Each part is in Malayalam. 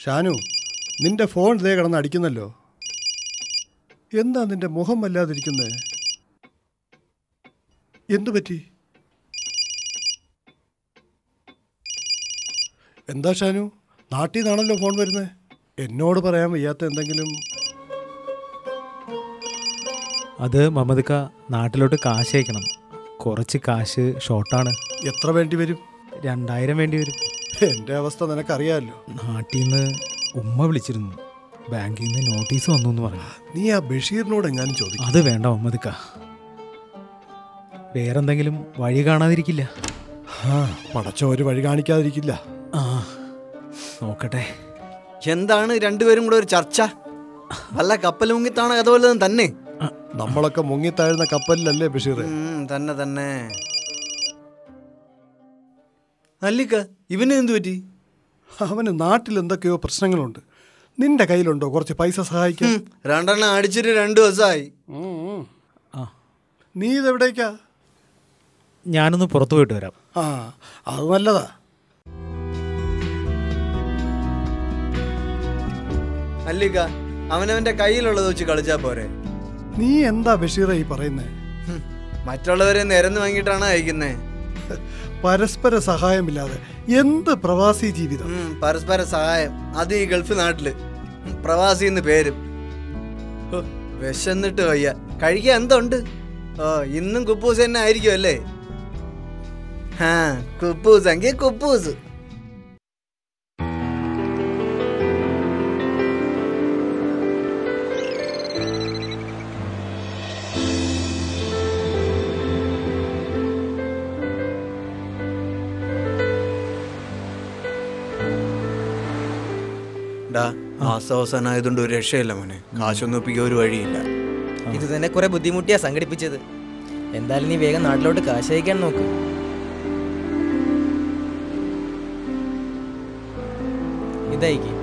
ഷാനു, നിന്റെ ഫോൺ ഇതേ കിടന്ന് അടിക്കുന്നല്ലോ. എന്താ നിന്റെ മുഖം വല്ലാതിരിക്കുന്നത്? എന്തു പറ്റി? എന്താ ഷാനു, നാട്ടിൽ നിന്നാണല്ലോ ഫോൺ വരുന്നത്. എന്നോട് പറയാൻ വയ്യാത്ത എന്തെങ്കിലും? അത് മമദ്ക്ക, നാട്ടിലോട്ട് കാശ് അയക്കണം. കുറച്ച് കാശ് ഷോർട്ടാണ്. എത്ര വേണ്ടി വരും? 2000 വേണ്ടി വരും. എൻ്റെ അവസ്ഥ നിനക്കറിയാമല്ലോ. നാട്ടിൽ നിന്ന് ഉമ്മ വിളിച്ചിരുന്നു, ബാങ്കിൽ നിന്ന് നോട്ടീസ് വന്നു എന്ന് പറഞ്ഞു. നീ ആ ബഷീറിനോട് എങ്ങാനും ചോദിക്കും. അത് വേണ്ട മമദ്ക്ക, വേറെന്തെങ്കിലും വഴി കാണാതിരിക്കില്ല. പടച്ചോ ഒരു വഴി കാണിക്കാതിരിക്കില്ല. ആ നോക്കട്ടെ. എന്താണ് രണ്ടുപേരും കൂടെ ഒരു ചർച്ച? വല്ല കപ്പൽ മുങ്ങിത്താണ് അതുപോലെ തന്നെ. നമ്മളൊക്കെ മുങ്ങിത്താഴുന്ന കപ്പലിലല്ലേ ബഷീർ? തന്നെ തന്നെ. അല്ലിക്ക, ഇവന് എന്തു പറ്റി? അവന് നാട്ടിൽ എന്തൊക്കെയോ പ്രശ്നങ്ങളുണ്ട്. നിന്റെ കയ്യിലുണ്ടോ കുറച്ച് പൈസ സഹായിക്കാൻ? 2 എണ്ണം അടിച്ചിട്ട് 2 ദിവസമായി. നീ ഇതെവിടേക്കാ? ഞാനൊന്ന് പുറത്തു പോയിട്ട് വരാം. അത് നല്ലതാ. അല്ലിക്ക, അവനവന്റെ കയ്യിലുള്ളത് വെച്ച് കളിച്ചാ പോരെ. നീ എന്താ ബഷീറ ഈ പറയുന്നേ? മറ്റുള്ളവരെ നിരന്ന് വാങ്ങിയിട്ടാണ് അയക്കുന്നേ. പരസ്പര സഹായമില്ലാതെ എന്ത് പ്രവാസി ജീവിതം? പരസ്പര സഹായം, അത് ഈ ഗൾഫ് നാട്ടില് പ്രവാസി എന്ന് പേരും. വിശന്നിട്ട് വയ്യ, കഴിക്കാൻ എന്തുണ്ട്? ഇന്നും കുപ്പൂസ് തന്നെ ആയിരിക്കും അല്ലേ? കുപ്പൂസ് എങ്കിൽ കുപ്പൂസ്. മാസാവസാനായതുകൊണ്ട് ഒരു രക്ഷയില്ല മോനെ. കാശൊന്നും ഒപ്പിക്കാൻ ഒരു വഴിയില്ല. ഇത് തന്നെ കുറെ ബുദ്ധിമുട്ടിയാ സംഘടിപ്പിച്ചത്. എന്തായാലും നീ വേഗം നാട്ടിലോട്ട് കാശ് അയക്കാൻ നോക്ക്. ഇതായിക്ക്.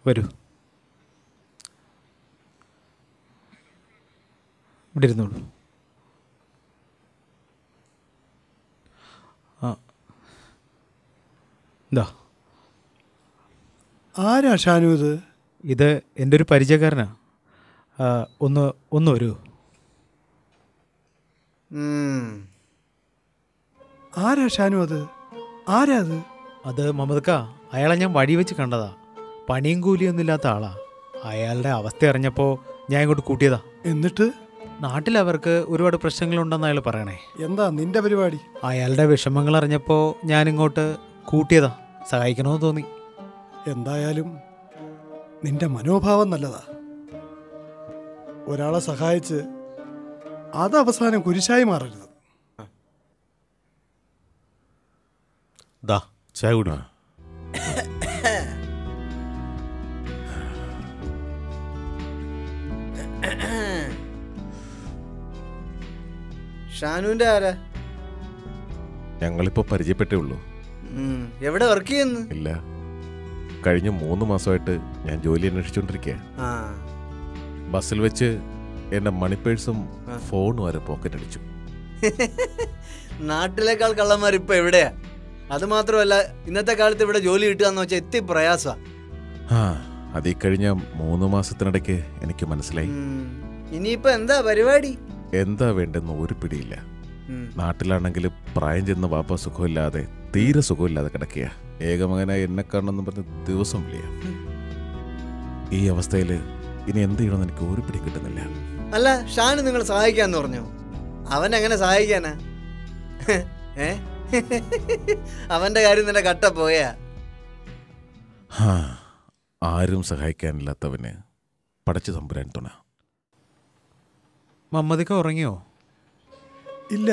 വരൂ, ഇവിടെ ഇരുന്നോളൂ. എന്താ? ആരാ ഷാനു ഇത്? ഇത് എൻ്റെ ഒരു പരിചയക്കാരനാ. ഒന്ന് വരൂ. ആരാ ഷാനു അത്? ആരാ അത്? അത് മമദ്ക്ക, അയാളെ ഞാൻ വഴി വെച്ച് കണ്ടതാ. പണിയും കൂലിയൊന്നും ഇല്ലാത്ത ആളാ. അയാളുടെ അവസ്ഥ അറിഞ്ഞപ്പോൾ ഞാൻ ഇങ്ങോട്ട് കൂട്ടിയതാ. എന്നിട്ട്? നാട്ടിൽ അവർക്ക് ഒരുപാട് പ്രശ്നങ്ങളുണ്ടെന്ന് അയാൾ പറയണേ. എന്താ നിന്റെ പരിപാടി? അയാളുടെ വിഷമങ്ങൾ അറിഞ്ഞപ്പോൾ ഞാനിങ്ങോട്ട് കൂട്ടിയതാ, സഹായിക്കണമെന്ന് തോന്നി. എന്തായാലും നിന്റെ മനോഭാവം നല്ലതാ. ഒരാളെ സഹായിച്ച് അത് അവസാനം കുരിശായി മാറരുത്. ചായ കുടി. ഷാനുവിന്റെ ആരാ? ഞങ്ങളിപ്പോ പരിചയപ്പെട്ടേ ഉള്ളൂ. എവിടെ വർക്ക് ചെയ്യുന്നു? ഇല്ല, കഴിഞ്ഞ 3 മാസമായിട്ട് ഞാൻ ജോലി അന്വേഷിച്ചോണ്ടിരിക്കുക. ബസ്സിൽ വെച്ച് എന്റെ മണിപ്പേഴ്സും ഫോണും വരെ പോക്കറ്റ് അടിച്ചു. നാട്ടിലേക്കാൾ കള്ളന്മാർ ഇപ്പൊ എവിടെയാ? അത് മാത്രമല്ല, ഇന്നത്തെ കാലത്ത് ഇവിടെ ജോലി കിട്ടുകയെന്ന് വെച്ചാൽ എത്തി പ്രയാസ. അതീ കഴിഞ്ഞ 3 മാസത്തിനിടയ്ക്ക് എനിക്ക് മനസ്സിലായി. ഇനിയിപ്പോ എന്താ പരിപാടി? എന്താ വേണ്ടെന്ന് ഒരു പിടിയില്ല. നാട്ടിലാണെങ്കിൽ പ്രായം ചെന്ന വാപ്പ സുഖമില്ലാതെ, തീരെ സുഖമില്ലാതെ കിടക്കുക. ഏകമകനായി എന്നെ കാണണമെന്ന് പറഞ്ഞ് ദിവസം വിളിയ. ഈ അവസ്ഥയിൽ ഇനി എന്ത് ചെയ്യണമെന്ന് എനിക്ക് ഒരു പിടി കിട്ടുന്നില്ല. അല്ല, ഷാന് നിങ്ങൾ സഹായിക്കാന്ന് പറഞ്ഞു. അവൻ എങ്ങനെ സഹായിക്കാനാ? അവന്റെ കാര്യം നിന്റെ കട്ട പോയാ. ആരും സഹായിക്കാനില്ലാത്തവന് പടച്ചു തമ്പുരാൻ തുണ. മമ്മദിക്ക ഉറങ്ങിയോ? ഇല്ല.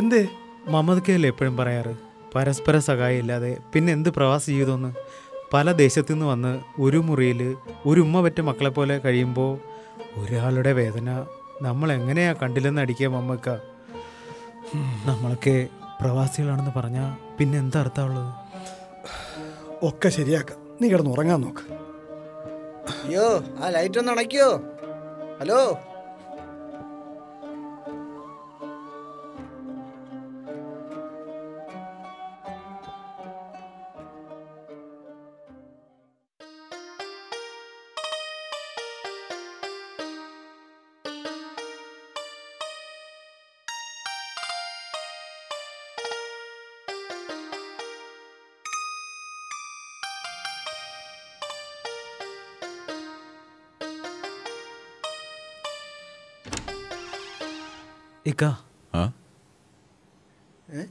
എന്തേ? മമ്മദിക്കയല്ലേ എപ്പോഴും പറയാറ് പരസ്പര സഹായം ഇല്ലാതെ പിന്നെ എന്ത് പ്രവാസ ജീവിതമെന്ന്. പല ദേശത്തു നിന്ന് വന്ന് ഒരു മുറിയിൽ ഒരു ഉമ്മ പറ്റ മക്കളെ പോലെ കഴിയുമ്പോൾ ഒരാളുടെ വേദന നമ്മൾ എങ്ങനെയാ കണ്ടില്ലെന്ന് അടിക്കുക മമ്മക്ക. നമ്മളൊക്കെ പ്രവാസികളാണെന്ന് പറഞ്ഞാൽ പിന്നെ എന്താ അർത്ഥമുള്ളത്? ഒക്കെ ശരിയാക്കാം. നീ കിടന്ന് ഉറങ്ങാൻ നോക്ക്. അയ്യോ, ആ ലൈറ്റ് ഒന്ന് അണയ്ക്കോ? ഹലോ. ഇക്ക, ആ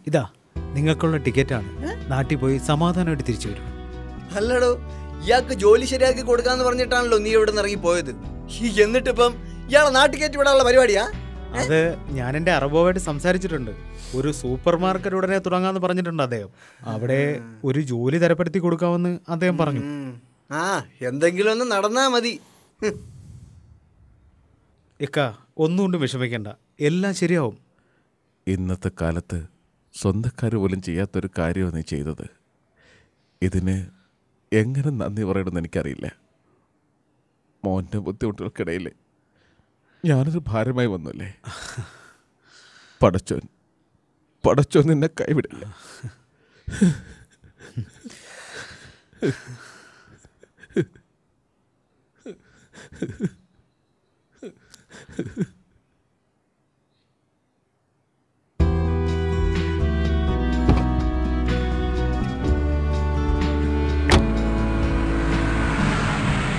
ഇതാ നിങ്ങൾക്കുള്ള ടിക്കറ്റാണ്. നാട്ടിൽ പോയി സമാധാനമായിട്ട് തിരിച്ചു വരും. അല്ലടോ, ഇയാൾക്ക് ജോലി ശരിയാക്കി കൊടുക്കാന്ന് പറഞ്ഞിട്ടാണല്ലോ നീ ഇവിടെ നിന്ന് ഇറങ്ങി പോയത്. എന്നിട്ടിപ്പം ഇയാളെ നാട്ടിൽ കയറ്റി വിടാനുള്ള പരിപാടിയാ? അത് ഞാൻ എൻ്റെ അറബോവായിട്ട് സംസാരിച്ചിട്ടുണ്ട്. ഒരു സൂപ്പർ മാർക്കറ്റ് ഉടനെ തുടങ്ങാന്ന് പറഞ്ഞിട്ടുണ്ട് അദ്ദേഹം. അവിടെ ഒരു ജോലി തരപ്പെടുത്തി കൊടുക്കാമെന്ന് അദ്ദേഹം പറഞ്ഞു. ആ, എന്തെങ്കിലും ഒന്ന് നടന്നാ മതി. ഇക്ക, ഒന്നുകൊണ്ടും വിഷമിക്കണ്ട, എല്ലാം ശരിയാവും. ഇന്നത്തെ കാലത്ത് സ്വന്തക്കാർ പോലും ചെയ്യാത്തൊരു കാര്യമാണ് നീ ചെയ്തത്. ഇതിന് എങ്ങനെ നന്ദി പറയണമെന്ന് എനിക്കറിയില്ല. മോൻ്റെ ബുദ്ധിമുട്ടുകൾക്കിടയിൽ ഞാനൊരു ഭാരമായി വന്നല്ലേ. പടച്ചോൻ നിന്നെ കൈവിടില്ല.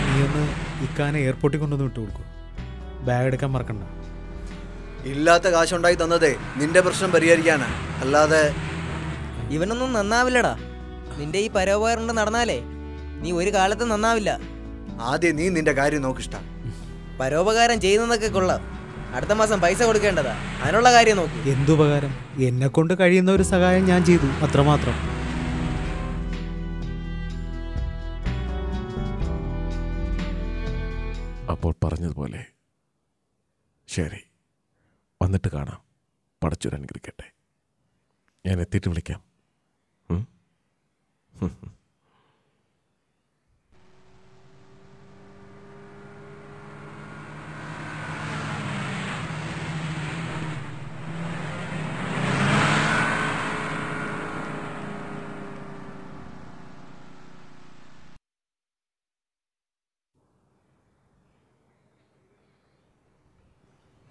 നീ ഒന്ന് ഇക്കാനെ എയർപോർട്ടിൽ കൊണ്ടുവന്ന് വിട്ടു കൊടുക്കൂ. ബാഗ് എടുക്കാൻ മറക്കണ്ട. ഇല്ലാത്ത കാശുണ്ടായി തന്നതേ നിന്റെ പ്രശ്നം പരിഹരിക്കാനാ, അല്ലാതെ ഇവനൊന്നും നന്നാവില്ലടാ. നിന്റെ ഈ പരോപകാരം കൊണ്ട് നടന്നാലേ നീ ഒരു കാലത്ത് നന്നാവില്ല. ആദ്യം നീ നിന്റെ കാര്യം നോക്കിഷ്ട. പരോപകാരം ചെയ്യുന്നതൊക്കെ കൊള്ളാം, അടുത്ത മാസം പൈസ കൊടുക്കേണ്ടതാ. അതിനുള്ള കാര്യം നോക്ക്. എന്തുപകാരം? എന്നെ കൊണ്ട് കഴിയുന്ന ഒരു സഹായം ഞാൻ ചെയ്തു, അത്രമാത്രം. അപ്പോൾ പറഞ്ഞതുപോലെ ശരി, വന്നിട്ട് കാണാം. പടച്ചോൻ അനുഗ്രഹിക്കട്ടെ. ഞാൻ എത്തിയിട്ട് വിളിക്കാം.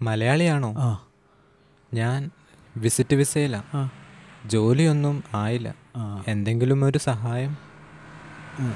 മലയാളിയാണോ? ആ, ഞാൻ വിസിറ്റ് വിസയിലാണ്. ആ, ജോലിയൊന്നും ആയില്ല. ആ. എന്തെങ്കിലും ഒരു സഹായം? ഉം.